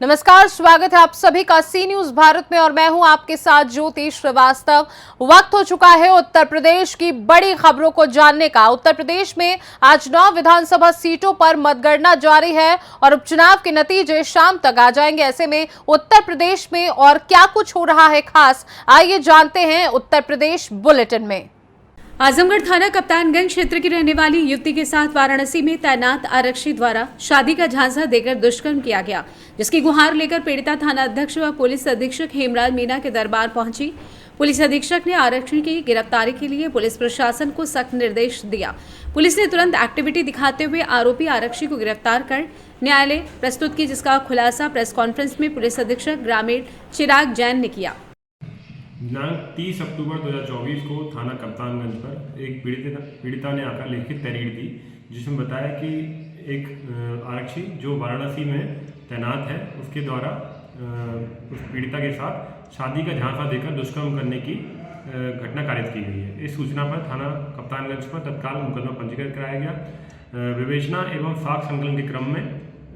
नमस्कार, स्वागत है आप सभी का सी न्यूज भारत में और मैं हूं आपके साथ ज्योति श्रीवास्तव। वक्त हो चुका है उत्तर प्रदेश की बड़ी खबरों को जानने का। उत्तर प्रदेश में आज 9 विधानसभा सीटों पर मतगणना जारी है और उपचुनाव के नतीजे शाम तक आ जाएंगे। ऐसे में उत्तर प्रदेश में और क्या कुछ हो रहा है खास, आइए जानते हैं उत्तर प्रदेश बुलेटिन में। आजमगढ़ थाना कप्तानगंज क्षेत्र की रहने वाली युवती के साथ वाराणसी में तैनात आरक्षी द्वारा शादी का झांसा देकर दुष्कर्म किया गया, जिसकी गुहार लेकर पीड़िता थाना अध्यक्ष व पुलिस अधीक्षक हेमराज मीणा के दरबार पहुंची। पुलिस अधीक्षक ने आरक्षी की गिरफ्तारी के लिए पुलिस प्रशासन को सख्त निर्देश दिया। पुलिस ने तुरंत एक्टिविटी दिखाते हुए आरोपी आरक्षी को गिरफ्तार कर न्यायालय प्रस्तुत की, जिसका खुलासा प्रेस कॉन्फ्रेंस में पुलिस अधीक्षक ग्रामीण चिराग जैन ने किया। दिनांक 30 अक्टूबर 2024 को थाना कप्तानगंज पर एक पीड़िता ने आकर लिखित तहरीर दी, जिसमें बताया कि एक आरक्षी जो वाराणसी में तैनात है उसके द्वारा उस पीड़िता के साथ शादी का झांसा देकर दुष्कर्म करने की घटना कारित की गई है। इस सूचना पर थाना कप्तानगंज पर तत्काल मुकदमा पंजीकृत कराया गया। विवेचना एवं साक्ष्य संकलन के क्रम में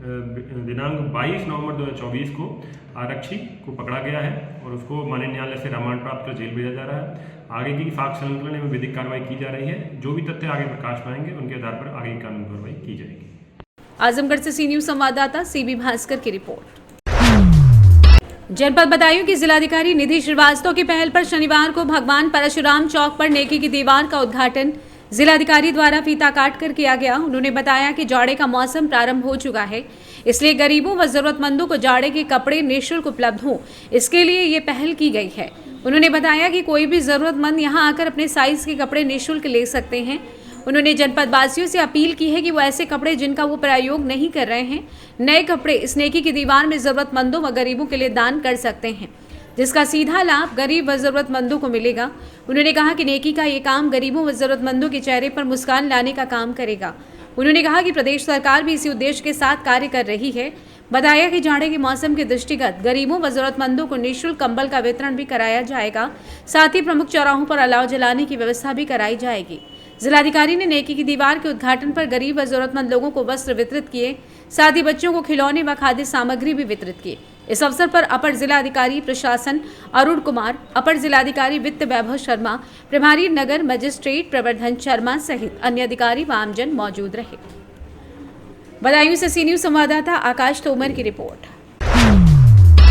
दिनांक 22 नवंबर 2024 को आरक्षी को पकड़ा गया है और उसको माननीय न्यायालय से रिमांड प्राप्त कर जेल भेजा जा रहा है। आगे की साक्ष्य संकलन एवं विधिक कार्रवाई की जा रही है। जो भी तथ्य आगे प्रकाश में आएंगे उनके आधार पर आगे की कानूनी कार्रवाई की जाएगी। आजमगढ़ से सी न्यूज संवाददाता सीबी भास्कर की रिपोर्ट। जनपद बदायूं की जिलाधिकारी निधि श्रीवास्तव की पहल पर शनिवार को भगवान परशुराम चौक पर नेकी की दीवार का उद्घाटन जिलाधिकारी द्वारा फीता काट कर किया गया। उन्होंने बताया कि जाड़े का मौसम प्रारंभ हो चुका है, इसलिए गरीबों व जरूरतमंदों को जाड़े के कपड़े निःशुल्क उपलब्ध हों, इसके लिए ये पहल की गई है। उन्होंने बताया कि कोई भी जरूरतमंद यहां आकर अपने साइज के कपड़े निःशुल्क ले सकते हैं। उन्होंने जनपद वासियों से अपील की है कि वो ऐसे कपड़े जिनका वो प्रयोग नहीं कर रहे हैं, नए कपड़े इस नेकी की दीवार में जरूरतमंदों व गरीबों के लिए दान कर सकते हैं, जिसका सीधा लाभ गरीब व जरूरतमंदों को मिलेगा। उन्होंने कहा कि नेकी का ये काम गरीबों व जरूरतमंदों के चेहरे पर मुस्कान लाने का काम करेगा। उन्होंने कहा कि प्रदेश सरकार भी इसी उद्देश्य के साथ कार्य कर रही है। बताया कि जाड़े के मौसम के दृष्टिगत गरीबों व जरूरतमंदों को निःशुल्क कंबल का वितरण भी कराया जाएगा। साथ ही प्रमुख चौराहों पर अलाव जलाने की व्यवस्था भी कराई जाएगी। जिलाधिकारी ने नेकी की दीवार के उद्घाटन पर गरीब व जरूरतमंद लोगों को वस्त्र वितरित किए, साथ ही बच्चों को खिलौने व खाद्य सामग्री भी वितरित की। इस अवसर पर अपर जिलाधिकारी प्रशासन अरुण कुमार, अपर जिलाधिकारी वित्त वैभव शर्मा, प्रभारी नगर मजिस्ट्रेट प्रवर्धन शर्मा सहित अन्य अधिकारी व आमजन मौजूद रहे। बदायूं से सी न्यूज संवाददाता आकाश तोमर की रिपोर्ट।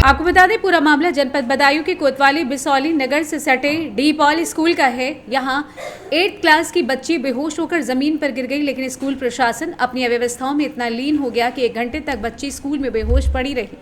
आपको बता दें, पूरा मामला जनपद बदायूं के कोतवाली बिसौली नगर से सटे डी पॉल स्कूल का है। यहां 8th क्लास की बच्ची बेहोश होकर जमीन पर गिर गई, लेकिन स्कूल प्रशासन अपनी अव्यवस्थाओं में इतना लीन हो गया कि 1 घंटे तक बच्ची स्कूल में बेहोश पड़ी रही।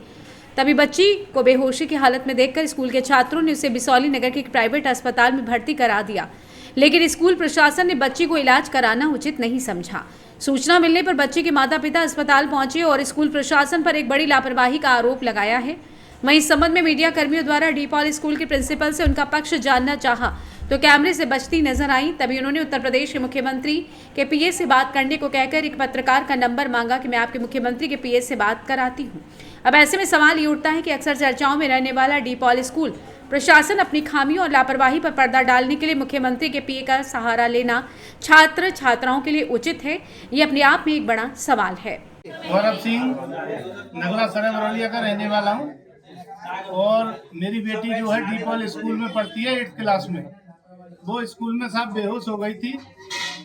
तभी बच्ची को बेहोशी की हालत में देखकर स्कूल के छात्रों ने उसे बिसौली नगर के एक प्राइवेट अस्पताल में भर्ती करा दिया, लेकिन स्कूल प्रशासन ने बच्ची को इलाज कराना उचित नहीं समझा। सूचना मिलने पर बच्चे के माता पिता अस्पताल पहुंचे और स्कूल प्रशासन पर एक बड़ी लापरवाही का आरोप लगाया है। वहीं इस संबंध में मीडिया कर्मियों द्वारा डी पॉल स्कूल के प्रिंसिपल से उनका पक्ष जानना चाहा तो कैमरे से बचती नजर आई। तभी उन्होंने उत्तर प्रदेश के मुख्यमंत्री के पीए से बात करने को कहकर एक पत्रकार का नंबर मांगा कि मैं आपके मुख्यमंत्री के पीए से बात कराती हूँ। अब ऐसे में सवाल ये उठता है कि अक्सर चर्चाओं में रहने वाला डी पॉल स्कूल प्रशासन अपनी खामियों और लापरवाही पर पर्दा डालने के लिए मुख्यमंत्री के पीए का सहारा लेना छात्र छात्राओं के लिए उचित है, ये अपने आप में एक बड़ा सवाल है। गौरव सिंह नगला सरे बरौलिया का रहने वाला हूँ और मेरी बेटी जो है डी पॉल स्कूल में पढ़ती है 8th क्लास में। वो स्कूल में साहब बेहोश हो गई थी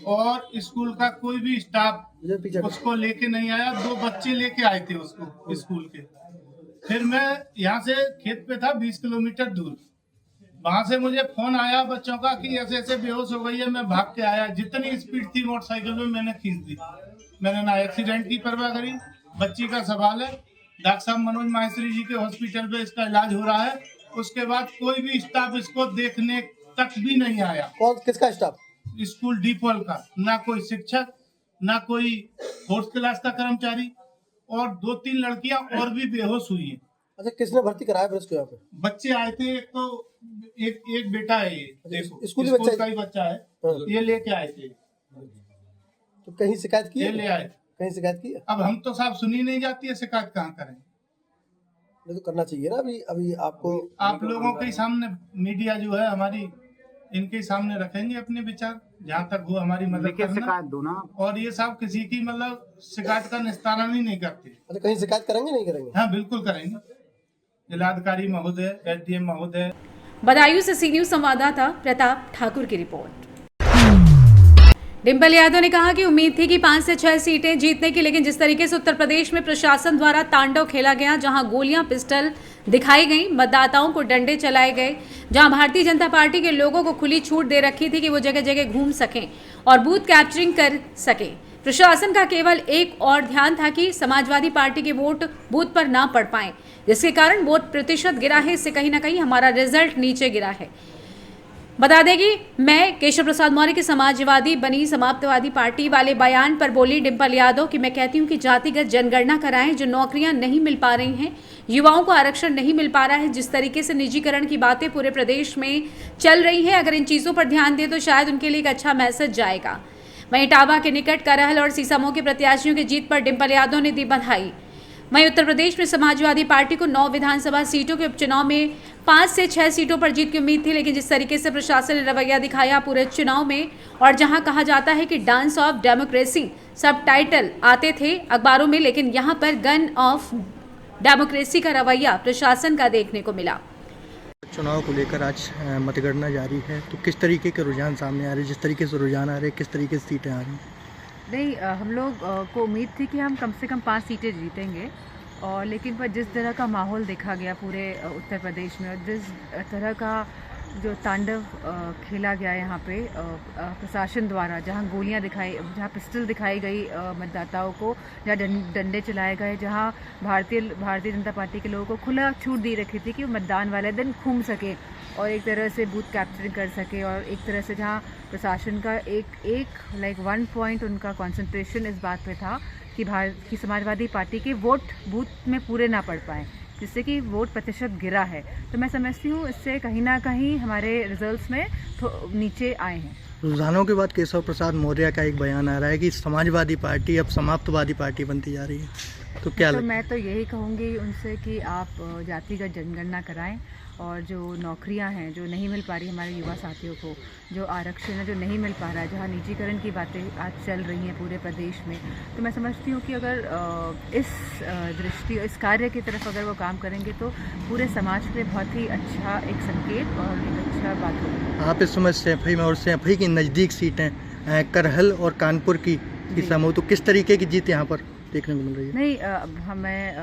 और स्कूल का कोई भी स्टाफ उसको लेके नहीं आया। 2 बच्चे लेके आए थे उसको स्कूल के। फिर मैं यहाँ से खेत पे था 20 किलोमीटर दूर, वहां से मुझे फोन आया बच्चों का कि ऐसे ऐसे बेहोश हो गई है। मैं भाग के आया, जितनी स्पीड थी मोटरसाइकिल में मैंने खींच दी। मैंने ना एक्सीडेंट की परवाह करी। बच्ची का सवाल है, डॉक्टर साहब मनोज माहेश्वरी जी के हॉस्पिटल पे इसका इलाज हो रहा है। उसके बाद कोई भी स्टाफ इसको देखने तक भी नहीं आया। कौन किसका स्टाफ? स्कूल डी पॉल का, ना कोई शिक्षक, ना कोई 4th क्लास का कर्मचारी, और 2-3 लड़कियां और भी बेहोश हुई हैं। अच्छा, किसने भर्ती कराया फिर उसको यहाँ पे? बच्चे आए थे, एक तो एक बेटा है, ये देखो स्कूल का ही बच्चा है। ये लेके आए थे। तो कहीं शिकायत की? ये ले आए, कहीं शिकायत की? अब हम तो साहब सुनी नहीं जाती है, शिकायत कहाँ करें। नहीं तो करना चाहिए ना। अभी अभी आपको आप लोगों के सामने मीडिया जो है हमारी, इनके सामने रखेंगे अपने विचार, जहाँ तक वो हमारी मदद करना। शिकायत दो ना। और ये सब किसी की मतलब शिकायत का निस्तारण ही नहीं करते। अच्छा, कहीं शिकायत करेंगे नहीं करेंगे? हाँ बिल्कुल करेंगे। जिलाधिकारी महोदय, एसडीएम महोदय। बदायूं से सी न्यूज संवाददाता प्रताप ठाकुर की रिपोर्ट। डिंपल यादव ने कहा कि उम्मीद थी कि 5 से 6 सीटें जीतने की, लेकिन जिस तरीके से उत्तर प्रदेश में प्रशासन द्वारा तांडव खेला गया, जहां गोलियां पिस्टल दिखाई गई, मतदाताओं को डंडे चलाए गए, जहां भारतीय जनता पार्टी के लोगों को खुली छूट दे रखी थी कि वो जगह जगह घूम सकें और बूथ कैप्चरिंग कर सकें। प्रशासन का केवल एक और ध्यान था कि समाजवादी पार्टी के वोट बूथ पर ना पड़ पाए, जिसके कारण वोट प्रतिशत गिरा है। इससे कहीं ना कहीं हमारा रिजल्ट नीचे गिरा है। बता दें कि मैं केशव प्रसाद मौर्य की समाजवादी बनी समाप्तवादी पार्टी वाले बयान पर बोली डिंपल यादव कि मैं कहती हूं कि जातिगत जनगणना कराएं, जो नौकरियां नहीं मिल पा रही हैं, युवाओं को आरक्षण नहीं मिल पा रहा है, जिस तरीके से निजीकरण की बातें पूरे प्रदेश में चल रही है, अगर इन चीज़ों पर ध्यान दें तो शायद उनके लिए एक अच्छा मैसेज जाएगा। वहीं इटावा के निकट करहल और सीसामऊ के प्रत्याशियों की जीत पर डिंपल यादव ने दी बधाई। वहीं उत्तर प्रदेश में समाजवादी पार्टी को 9 विधानसभा सीटों के उपचुनाव में 5 से 6 सीटों पर जीत की उम्मीद थी, लेकिन जिस तरीके से प्रशासन ने रवैया दिखाया पूरे चुनाव में, और जहां कहा जाता है कि डांस ऑफ डेमोक्रेसी सब टाइटल आते थे अखबारों में, लेकिन यहां पर गन ऑफ डेमोक्रेसी का रवैया प्रशासन का देखने को मिला। चुनाव को लेकर आज मतगणना जारी है, तो किस तरीके के रुझान सामने आ रहे हैं? जिस तरीके से रुझान आ रहे हैं, किस तरीके से सीटें आ रही हैं? नहीं, हम लोग को उम्मीद थी कि हम कम से कम 5 सीटें जीतेंगे, और लेकिन पर जिस तरह का माहौल देखा गया पूरे उत्तर प्रदेश में, और जिस तरह का जो तांडव खेला गया यहाँ पे प्रशासन द्वारा, जहाँ गोलियाँ दिखाई, जहाँ पिस्टल दिखाई गई मतदाताओं को, जहाँ डंडे चलाए गए, जहाँ भारतीय जनता पार्टी के लोगों को खुला छूट दी रखी थी कि वो मतदान वाले दिन घूम सके और एक तरह से बूथ कैप्चरिंग कर सके, और एक तरह से जहाँ प्रशासन का एक वन पॉइंट उनका कंसंट्रेशन इस बात पे था कि समाजवादी पार्टी के वोट बूथ में पूरे ना पड़ पाए, जिससे कि वोट प्रतिशत गिरा है। तो मैं समझती हूँ इससे कहीं ना कहीं हमारे रिजल्ट्स में नीचे आए हैं। रुझानों के बाद केशव प्रसाद मौर्य का एक बयान आ रहा है कि समाजवादी पार्टी अब समाप्तवादी पार्टी बनती जा रही है, तो क्या तो मैं तो यही कहूँगी उनसे कि आप जातिगत जनगणना कराएं, और जो नौकरियां हैं जो नहीं मिल पा रही हमारे युवा साथियों को, जो आरक्षण है जो नहीं मिल पा रहा है, जहां निजीकरण की बातें आज चल रही हैं पूरे प्रदेश में, तो मैं समझती हूँ कि अगर इस कार्य की तरफ अगर वो काम करेंगे तो पूरे समाज के लिए बहुत ही अच्छा एक संकेत और एक अच्छा बात होगी। आप इस समय सैफई में, और सैफई की नज़दीक सीटें करहल और कानपुर की सीसामऊ, तो किस तरीके की जीत यहाँ पर देखने को मिल रही है? नहीं, मैं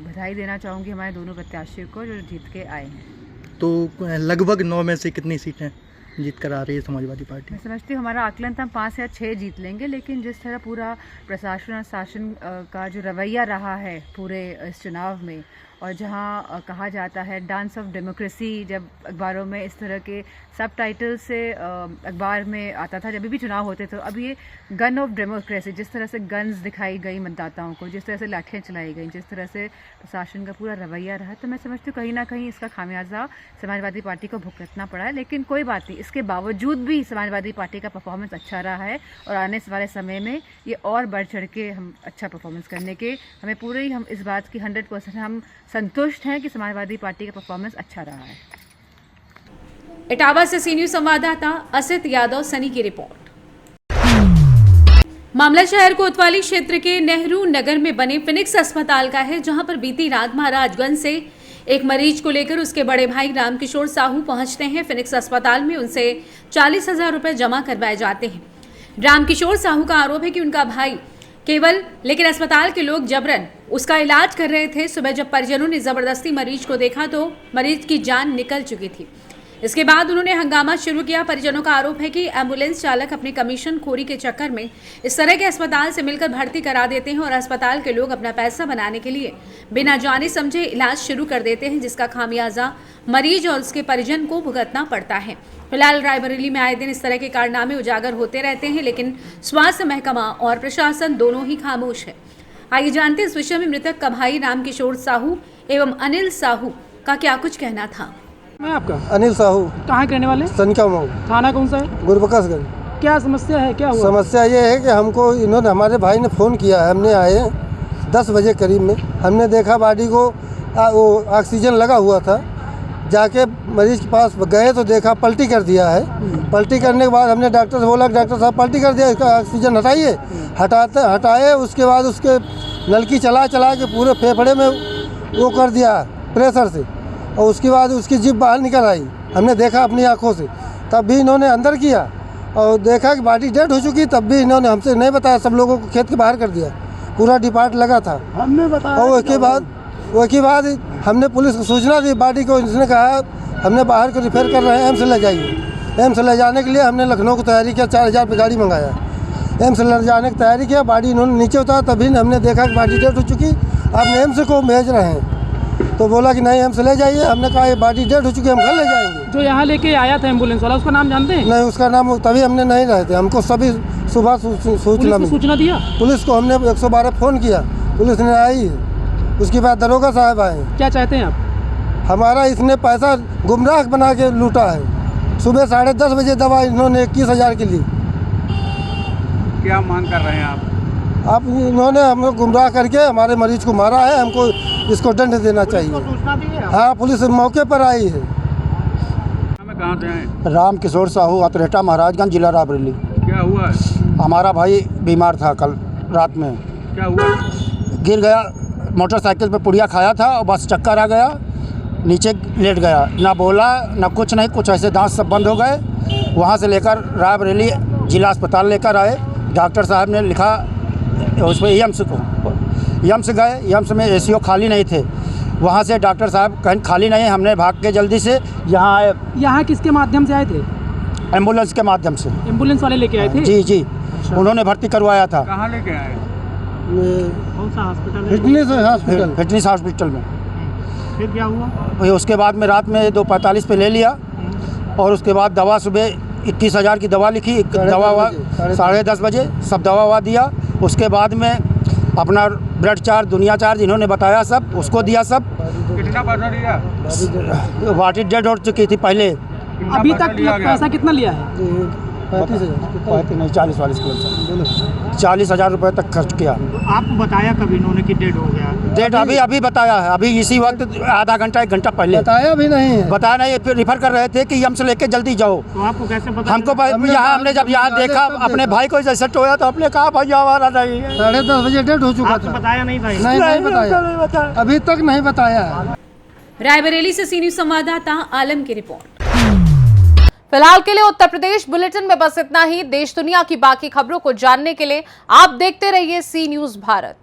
बधाई देना चाहूँगी हमारे दोनों प्रत्याशियों को जो जीत के आए हैं। तो लगभग 9 में से कितनी सीटें जीत कर आ रही है समाजवादी पार्टी? मैं समझती हूँ हमारा आकलन था 5 या 6 जीत लेंगे, लेकिन जिस तरह पूरा प्रशासन और शासन का जो रवैया रहा है पूरे इस चुनाव में, और जहाँ कहा जाता है डांस ऑफ डेमोक्रेसी, जब अखबारों में इस तरह के सब टाइटल से अखबार में आता था जब भी चुनाव होते, तो अब ये गन ऑफ डेमोक्रेसी, जिस तरह से गन्स दिखाई गई मतदाताओं को, जिस तरह से लाठियाँ चलाई गई, जिस तरह से प्रशासन का पूरा रवैया रहा, तो मैं समझती हूँ कहीं ना कहीं इसका खामियाजा समाजवादी पार्टी को भुगतना पड़ा है। लेकिन कोई बात नहीं, इसके बावजूद भी समाजवादी पार्टी का परफॉर्मेंस अच्छा रहा है, और आने वाले समय में ये और बढ़ चढ़ के हम अच्छा परफॉर्मेंस करने के हमें पूरी, हम इस बात की 100% हम संतुष्ट हैं कि समाजवादी पार्टी का परफॉर्मेंस अच्छा रहा है। इटावा से सी न्यूज संवाददाता असित यादव सनी की रिपोर्ट। मामला शहर कोतवाली क्षेत्र के नेहरू नगर में बने फिनिक्स अस्पताल का है, जहां पर बीती रात महाराजगंज से एक मरीज को लेकर उसके बड़े भाई रामकिशोर साहू पहुंचते हैं। फिनिक्स अस्पताल में उनसे 40,000 रुपए जमा करवाए जाते हैं। रामकिशोर साहू का आरोप है कि उनका भाई लेकिन अस्पताल के लोग जबरन उसका इलाज कर रहे थे। सुबह जब परिजनों ने जबरदस्ती मरीज को देखा तो मरीज की जान निकल चुकी थी। इसके बाद उन्होंने हंगामा शुरू किया। परिजनों का आरोप है कि एम्बुलेंस चालक अपने कमीशन खोरी के चक्कर में इस तरह के अस्पताल से मिलकर भर्ती करा देते हैं और अस्पताल के लोग अपना पैसा बनाने के लिए बिना जाने समझे इलाज शुरू कर देते हैं, जिसका खामियाजा मरीज और उसके परिजन को भुगतना पड़ता है। फिलहाल रायबरेली में आए दिन इस तरह के कारनामे उजागर होते रहते हैं, लेकिन स्वास्थ्य महकमा और प्रशासन दोनों ही खामोश है। आइए जानते हैं इस विषय में मृतक का भाई रामकिशोर साहू एवं अनिल साहू का क्या कुछ कहना था। मैं आपका अनिल साहू। कहाँ के रहने वाले? सनका मऊ। थाना कौन सा है? गुरबकासगंज। क्या समस्या है, क्या हुआ? समस्या ये है कि हमको हमारे भाई ने फ़ोन किया है, हमने आए 10 बजे करीब में, हमने देखा बॉडी को वो ऑक्सीजन लगा हुआ था। जाके मरीज के पास गए तो देखा पलटी कर दिया है। पलटी करने के बाद हमने डॉक्टर से बोला कि डॉक्टर साहब पलटी कर दिया, इसका ऑक्सीजन हटाइए। हटाए उसके बाद उसके नलकी चला के पूरे फेफड़े में वो कर दिया प्रेशर से, और उसके बाद उसकी जीभ बाहर निकल आई। हमने देखा अपनी आँखों से, तब भी इन्होंने अंदर किया और देखा कि बॉडी डेड हो चुकी, तब भी इन्होंने हमसे नहीं बताया, सब लोगों को खेत के बाहर कर दिया। पूरा डिपार्ट लगा था। हमने बताया और उसके बाद हमने पुलिस को सूचना दी बॉडी को। इसने कहा हमने बाहर को रिफेर कर रहे हैं, एम्स ले जाइए। एम्स ले जाने के लिए हमने लखनऊ को तैयारी किया, 4000 पे गाड़ी मंगाया। एम्स ले जाने की तैयारी किया, बॉडी इन्होंने नीचे उतारा, तभी हमने देखा कि बॉडी डेड हो चुकी, अब एम्स को भेज रहे हैं। तो बोला कि नहीं एम्स ले जाइए। हमने कहा ये बॉडी डेड हो चुकी है, हम कल ले जाएंगे। जो यहाँ लेके आया था एम्बुलेंस वाला, उसका नाम जानते हैं? नहीं, उसका नाम तभी हमने नहीं रहे थे, हमको सभी सुबह पुलिस सूचना को मिली। सूचना दिया? पुलिस को हमने 112 फ़ोन किया, पुलिस ने आई। उसके बाद दरोगा साहब आए। क्या चाहते हैं आप? हमारा इसने पैसा गुमराह बना के लूटा है। सुबह 10:30 बजे दवा इन्होंने 21,000 की ली। क्या मांग कर रहे हैं आप? अब इन्होंने हमको गुमराह करके हमारे मरीज को मारा है, हमको इसको दंड देना चाहिए। हाँ, पुलिस मौके पर आई है। कहाँ से हैं? राम किशोर साहू, अतरेटा, महाराजगंज, जिला रायबरेली। क्या हुआ? हमारा भाई बीमार था कल रात में, क्या हुआ? गिर गया, मोटरसाइकिल पे पुड़िया खाया था और बस चक्कर आ गया, नीचे लेट गया, ना बोला ना कुछ नहीं, कुछ ऐसे दांत सब बंद हो गए। वहाँ से लेकर रायबरेली जिला अस्पताल लेकर आए। डॉक्टर साहब ने लिखा उस पर यम्स गए, यम्स में एसीओ खाली नहीं थे। वहाँ से डॉक्टर साहब कहीं खाली नहीं, हमने भाग के जल्दी से यहाँ आए। यहाँ किसके माध्यम से आए थे? एम्बुलेंस के माध्यम से। एम्बुलेंस वाले लेके आए थे? जी जी, उन्होंने भर्ती करवाया था। कहाँ लेके आए? कौन सा हॉस्पिटल? फिटनेस हॉस्पिटल में। फिर क्या हुआ? वही उसके बाद में रात में 2:45 पे ले लिया, और उसके बाद दवा सुबह 21,000 की दवा लिखी, दवा 10:30 बजे सब दवा दिया। उसके बाद में अपना ब्लड चार्ज, दुनिया चार्ज इन्होंने बताया सब, उसको दिया सब। कितना पैसा दिया? बॉडी डेड हो चुकी थी पहले। अभी तक पैसा कितना लिया है? 40,000 रुपये तक खर्च किया। आपको बताया कब इन्होंने कि डेड हो गया? डेट अभी बताया है, अभी इसी वक्त आधा घंटा 1 घंटा पहले बताया भी नहीं है। बताया नहीं, फिर रिफर कर रहे थे कि यम्स लेके जल्दी जाओ। तो आपको कैसे पता? हमको यहाँ हमने जब यहाँ देखा अपने भाई को जैसे टोया तो अपने कहा भाई हमारा नहीं है। 10:30 बजे डेड हो चुका आपको था। बताया नहीं था? नहीं बताया, अभी तक नहीं बताया है। रायबरेली से सी न्यूज संवाददाता आलम की रिपोर्ट। फिलहाल के लिए उत्तर प्रदेश बुलेटिन में बस इतना ही। देश दुनिया की बाकी खबरों को जानने के लिए आप देखते रहिए सी न्यूज भारत।